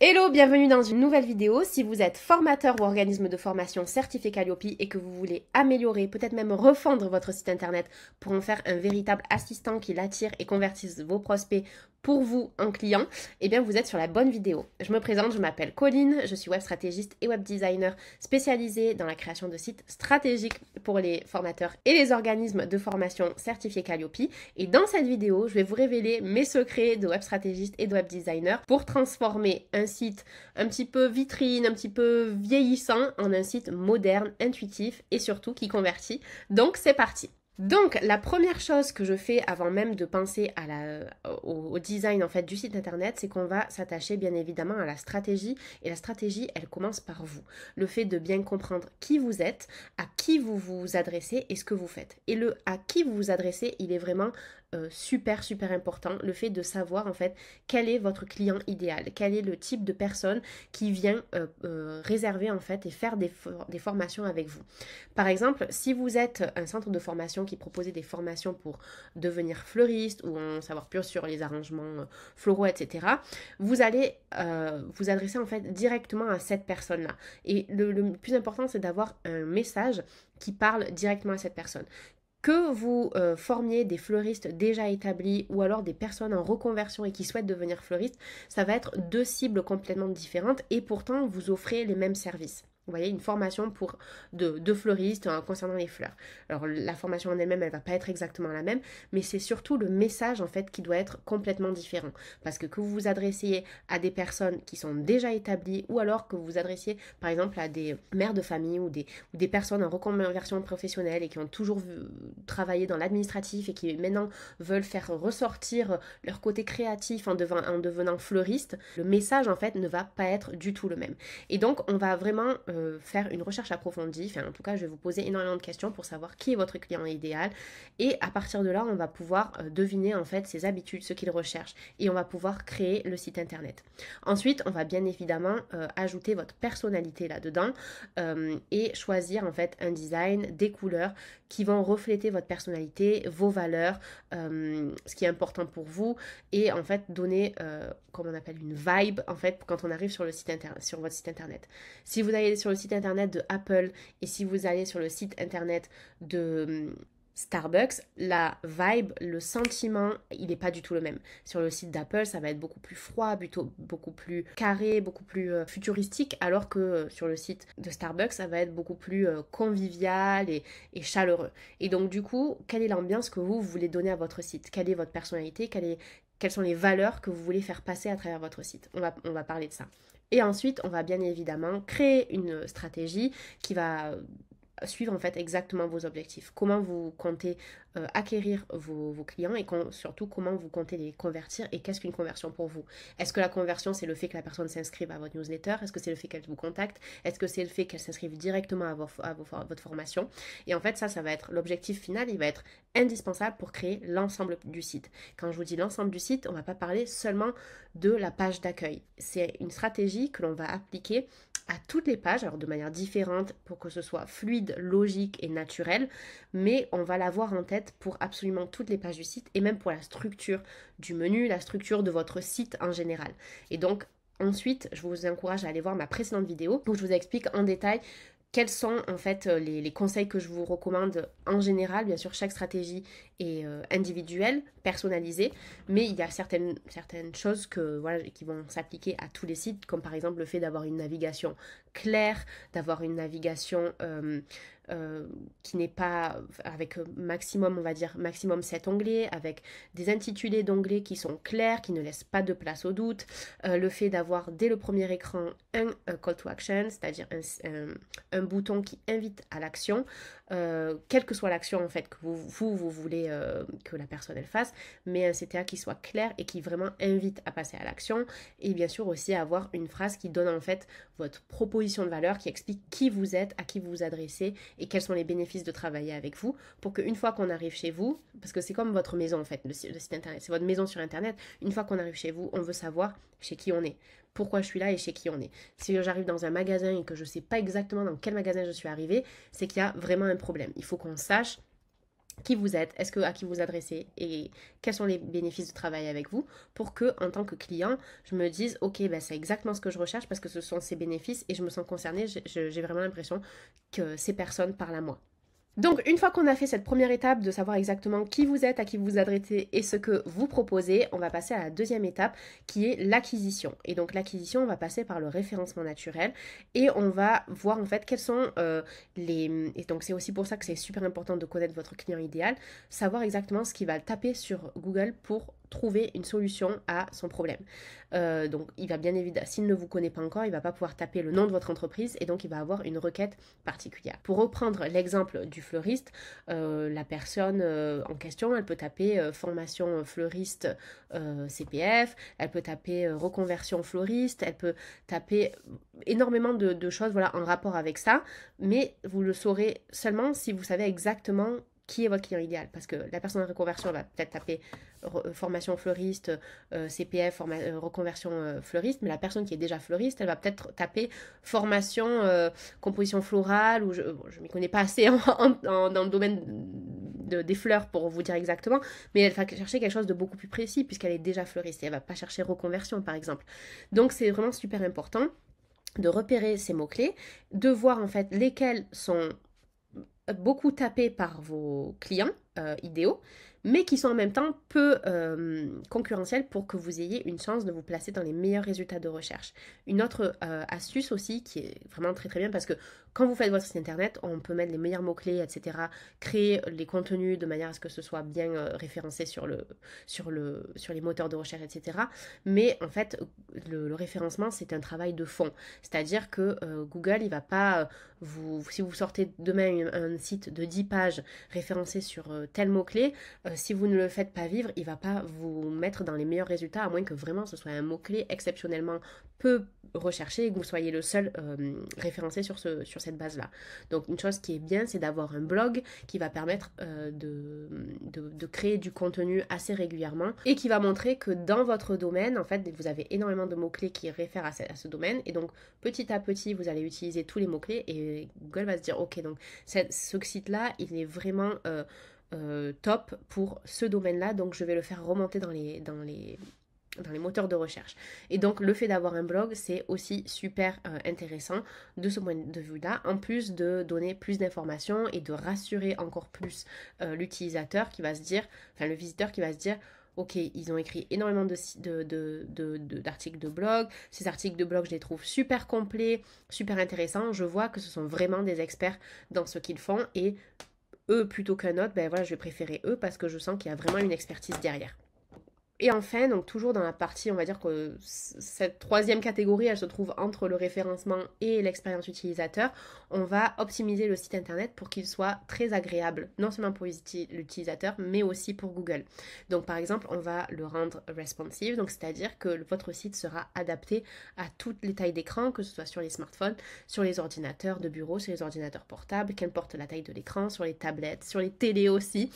Hello, bienvenue dans une nouvelle vidéo. Si vous êtes formateur ou organisme de formation certifié Calliope et que vous voulez améliorer, peut-être même refondre votre site internet pour en faire un véritable assistant qui l'attire et convertisse vos prospects pour vous en clients, eh bien vous êtes sur la bonne vidéo. Je me présente, je m'appelle Colline, je suis web stratégiste et web designer spécialisée dans la création de sites stratégiques pour les formateurs et les organismes de formation certifiés Calliope. Et dans cette vidéo, je vais vous révéler mes secrets de web stratégiste et de web designer pour transformer un site un petit peu vitrine, un petit peu vieillissant en un site moderne, intuitif et surtout qui convertit. Donc c'est parti. Donc, la première chose que je fais avant même de penser au design en fait du site internet, c'est qu'on va s'attacher bien évidemment à la stratégie. Et la stratégie, elle commence par vous. Le fait de bien comprendre qui vous êtes, à qui vous vous adressez et ce que vous faites. Et le à qui vous vous adressez, il est vraiment super important. Le fait de savoir en fait quel est votre client idéal, quel est le type de personne qui vient réserver en fait et faire des formations avec vous. Par exemple, si vous êtes un centre de formation qui proposait des formations pour devenir fleuriste ou en savoir plus sur les arrangements floraux, etc., vous allez vous adresser en fait directement à cette personne-là. Et le plus important, c'est d'avoir un message qui parle directement à cette personne. Que vous formiez des fleuristes déjà établis ou alors des personnes en reconversion et qui souhaitent devenir fleuristes, ça va être deux cibles complètement différentes et pourtant vous offrez les mêmes services. Vous voyez, une formation de fleuristes concernant les fleurs. Alors la formation en elle-même, elle va pas être exactement la même, mais c'est surtout le message en fait qui doit être complètement différent. Parce que vous vous adressiez à des personnes qui sont déjà établies ou alors que vous vous adressiez par exemple à des mères de famille ou des personnes en reconversion professionnelle et qui ont toujours travaillé dans l'administratif et qui maintenant veulent faire ressortir leur côté créatif en devenant fleuriste, le message en fait ne va pas être du tout le même. Et donc on va vraiment faire une recherche approfondie, enfin en tout cas je vais vous poser énormément de questions pour savoir qui est votre client idéal et à partir de là on va pouvoir deviner en fait ses habitudes, ce qu'il recherche et on va pouvoir créer le site internet. Ensuite on va bien évidemment ajouter votre personnalité là-dedans et choisir en fait un design, des couleurs qui vont refléter votre personnalité, vos valeurs, ce qui est important pour vous et en fait donner, comme on appelle une vibe en fait quand on arrive sur le site internet, sur votre site internet. Si vous allez sur le site internet de Apple et si vous allez sur le site internet de Starbucks, la vibe, le sentiment, il n'est pas du tout le même. Sur le site d'Apple, ça va être beaucoup plus froid, beaucoup plus carré, beaucoup plus futuristique, alors que sur le site de Starbucks, ça va être beaucoup plus convivial et chaleureux. Et donc du coup, quelle est l'ambiance que vous voulez donner à votre site? Quelle est votre personnalité? Quelles sont les valeurs que vous voulez faire passer à travers votre site? On va parler de ça. Et ensuite, on va bien évidemment créer une stratégie qui va suivre en fait exactement vos objectifs. Comment vous comptez acquérir vos clients et surtout comment vous comptez les convertir et qu'est-ce qu'une conversion pour vous. Est-ce que la conversion c'est le fait que la personne s'inscrive à votre newsletter? Est-ce que c'est le fait qu'elle vous contacte? Est-ce que c'est le fait qu'elle s'inscrive directement à votre formation? Et en fait ça va être l'objectif final, il va être indispensable pour créer l'ensemble du site. Quand je vous dis l'ensemble du site, on ne va pas parler seulement de la page d'accueil. C'est une stratégie que l'on va appliquer à toutes les pages, alors de manière différente pour que ce soit fluide, logique et naturel, mais on va l'avoir en tête pour absolument toutes les pages du site et même pour la structure du menu, la structure de votre site en général. Et donc ensuite, je vous encourage à aller voir ma précédente vidéo où je vous explique en détail quels sont en fait les conseils que je vous recommande en général. Bien sûr, chaque stratégie est individuelle, personnalisée, mais il y a certaines choses qui vont s'appliquer à tous les sites, comme par exemple le fait d'avoir une navigation claire, d'avoir une navigation qui n'est pas avec maximum, on va dire maximum 7 onglets, avec des intitulés d'onglets qui sont clairs, qui ne laissent pas de place au doute, le fait d'avoir dès le premier écran un call to action, c'est-à-dire un bouton qui invite à l'action, quelle que soit l'action en fait que vous voulez que la personne elle fasse, mais un CTA qui soit clair et qui vraiment invite à passer à l'action, et bien sûr aussi avoir une phrase qui donne en fait votre proposition de valeur, qui explique qui vous êtes, à qui vous vous adressez et quels sont les bénéfices de travailler avec vous, pour qu'une fois qu'on arrive chez vous, parce que c'est comme votre maison en fait, le site internet, c'est votre maison sur internet, une fois qu'on arrive chez vous, on veut savoir chez qui on est, pourquoi je suis là et chez qui on est. Si j'arrive dans un magasin et que je ne sais pas exactement dans quel magasin je suis arrivée, c'est qu'il y a vraiment un problème. Il faut qu'on sache qui vous êtes, à qui vous adressez et quels sont les bénéfices de travailler avec vous pour que, en tant que client, je me dise, ok, ben c'est exactement ce que je recherche parce que ce sont ces bénéfices et je me sens concernée, j'ai vraiment l'impression que ces personnes parlent à moi. Donc, une fois qu'on a fait cette première étape de savoir exactement qui vous êtes, à qui vous vous adressez et ce que vous proposez, on va passer à la deuxième étape qui est l'acquisition. Et donc, l'acquisition, on va passer par le référencement naturel et on va voir en fait quels sont les... Et donc, c'est aussi pour ça que c'est super important de connaître votre client idéal, savoir exactement ce qu'il va taper sur Google pour trouver une solution à son problème. Donc, il va bien évidemment, s'il ne vous connaît pas encore, il ne va pas pouvoir taper le nom de votre entreprise et donc il va avoir une requête particulière. Pour reprendre l'exemple du fleuriste, la personne en question, elle peut taper formation fleuriste CPF, elle peut taper reconversion fleuriste, elle peut taper énormément de choses voilà, en rapport avec ça, mais vous le saurez seulement si vous savez exactement qui est votre client idéal. Parce que la personne en reconversion va peut-être taper formation fleuriste, CPF, reconversion fleuriste, mais la personne qui est déjà fleuriste, elle va peut-être taper formation composition florale, ou je ne m'y connais pas assez dans le domaine des fleurs pour vous dire exactement, mais elle va chercher quelque chose de beaucoup plus précis puisqu'elle est déjà fleuriste et elle ne va pas chercher reconversion par exemple. Donc c'est vraiment super important de repérer ces mots-clés, de voir en fait lesquels sont beaucoup tapés par vos clients idéaux, mais qui sont en même temps peu concurrentiels pour que vous ayez une chance de vous placer dans les meilleurs résultats de recherche. Une autre astuce aussi qui est vraiment très très bien parce que quand vous faites votre site internet, on peut mettre les meilleurs mots-clés, etc., créer les contenus de manière à ce que ce soit bien référencé sur les moteurs de recherche, etc. Mais en fait, le référencement, c'est un travail de fond. C'est-à-dire que Google, il ne va pas si vous sortez demain un site de 10 pages référencé sur tel mot-clé, si vous ne le faites pas vivre, il ne va pas vous mettre dans les meilleurs résultats, à moins que vraiment ce soit un mot-clé exceptionnellement peu recherché et que vous soyez le seul référencé sur cette base-là. Donc une chose qui est bien, c'est d'avoir un blog qui va permettre de créer du contenu assez régulièrement et qui va montrer que dans votre domaine, en fait, vous avez énormément de mots-clés qui réfèrent à ce domaine et donc petit à petit, vous allez utiliser tous les mots-clés et Google va se dire, ok, donc ce site-là, il est vraiment top pour ce domaine-là, donc je vais le faire remonter dans les moteurs de recherche. Et donc le fait d'avoir un blog, c'est aussi super intéressant de ce point de vue-là, en plus de donner plus d'informations et de rassurer encore plus l'utilisateur qui va se dire, enfin le visiteur qui va se dire, ok, ils ont écrit énormément d'articles de blog. Ces articles de blog, je les trouve super complets, super intéressants. Je vois que ce sont vraiment des experts dans ce qu'ils font et eux plutôt qu'un autre, ben voilà, je vais préférer eux parce que je sens qu'il y a vraiment une expertise derrière. Et enfin, donc toujours dans la partie, on va dire que cette troisième catégorie, elle se trouve entre le référencement et l'expérience utilisateur. On va optimiser le site internet pour qu'il soit très agréable, non seulement pour l'utilisateur, mais aussi pour Google. Donc par exemple, on va le rendre responsive, donc c'est-à-dire que votre site sera adapté à toutes les tailles d'écran, que ce soit sur les smartphones, sur les ordinateurs de bureau, sur les ordinateurs portables, qu'importe la taille de l'écran, sur les tablettes, sur les télés aussi,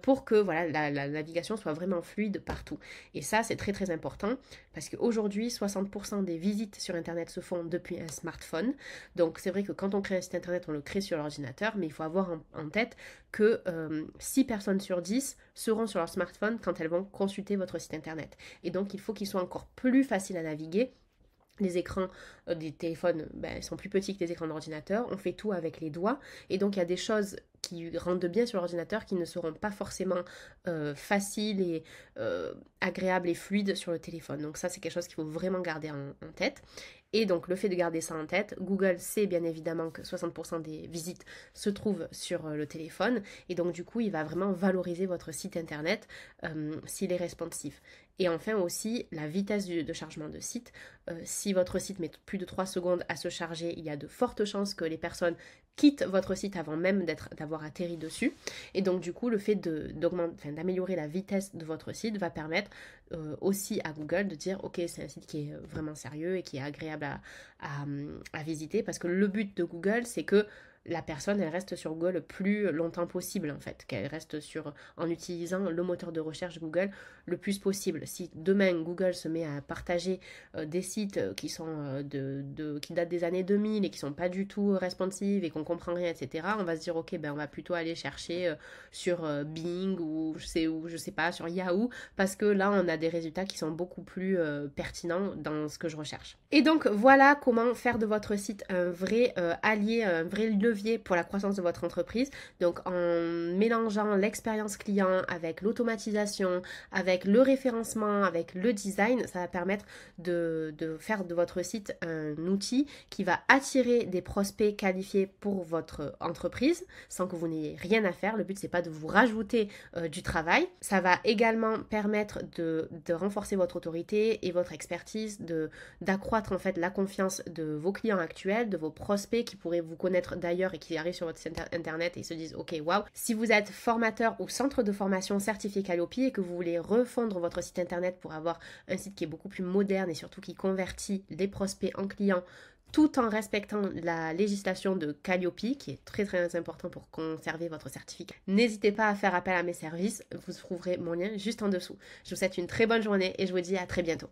pour que voilà, la navigation soit vraiment fluide partout. Et ça, c'est très très important parce qu'aujourd'hui, 60% des visites sur Internet se font depuis un smartphone. Donc c'est vrai que quand on crée un site Internet, on le crée sur l'ordinateur, mais il faut avoir en tête que 6 personnes sur 10 seront sur leur smartphone quand elles vont consulter votre site Internet. Et donc il faut qu'il soit encore plus facile à naviguer. Les écrans des téléphones sont plus petits que les écrans d'ordinateur, on fait tout avec les doigts et donc il y a des choses qui rendent bien sur l'ordinateur qui ne seront pas forcément faciles et agréables et fluides sur le téléphone. Donc ça c'est quelque chose qu'il faut vraiment garder en tête. Et donc le fait de garder ça en tête, Google sait bien évidemment que 60% des visites se trouvent sur le téléphone et donc du coup il va vraiment valoriser votre site internet s'il est responsive. Et enfin aussi la vitesse de chargement de site. Si votre site met plus de 3 secondes à se charger, il y a de fortes chances que les personnes quittent votre site avant même d'avoir atterri dessus. Et donc du coup le fait d'améliorer la vitesse de votre site va permettre aussi à Google de dire ok, c'est un site qui est vraiment sérieux et qui est agréable à visiter parce que le but de Google c'est que la personne elle reste sur Google le plus longtemps possible en fait, qu'elle reste en utilisant le moteur de recherche Google le plus possible. Si demain Google se met à partager des sites qui sont qui datent des années 2000 et qui sont pas du tout responsives et qu'on comprend rien, etc., on va se dire ok, ben on va plutôt aller chercher sur Bing ou je sais pas, sur Yahoo, parce que là on a des résultats qui sont beaucoup plus pertinents dans ce que je recherche. Et donc voilà comment faire de votre site un vrai allié, un vrai levier pour la croissance de votre entreprise. Donc en mélangeant l'expérience client avec l'automatisation, avec le référencement, avec le design, ça va permettre de faire de votre site un outil qui va attirer des prospects qualifiés pour votre entreprise sans que vous n'ayez rien à faire. Le but c'est pas de vous rajouter du travail. Ça va également permettre de renforcer votre autorité et votre expertise, d'accroître en fait la confiance de vos clients actuels, de vos prospects qui pourraient vous connaître d'ailleurs et qui arrivent sur votre site internet et se disent ok waouh. Si vous êtes formateur ou centre de formation certifié Calliope et que vous voulez refondre votre site internet pour avoir un site qui est beaucoup plus moderne et surtout qui convertit les prospects en clients tout en respectant la législation de Calliope, qui est très très important pour conserver votre certificat. N'hésitez pas à faire appel à mes services, vous trouverez mon lien juste en dessous. Je vous souhaite une très bonne journée et je vous dis à très bientôt.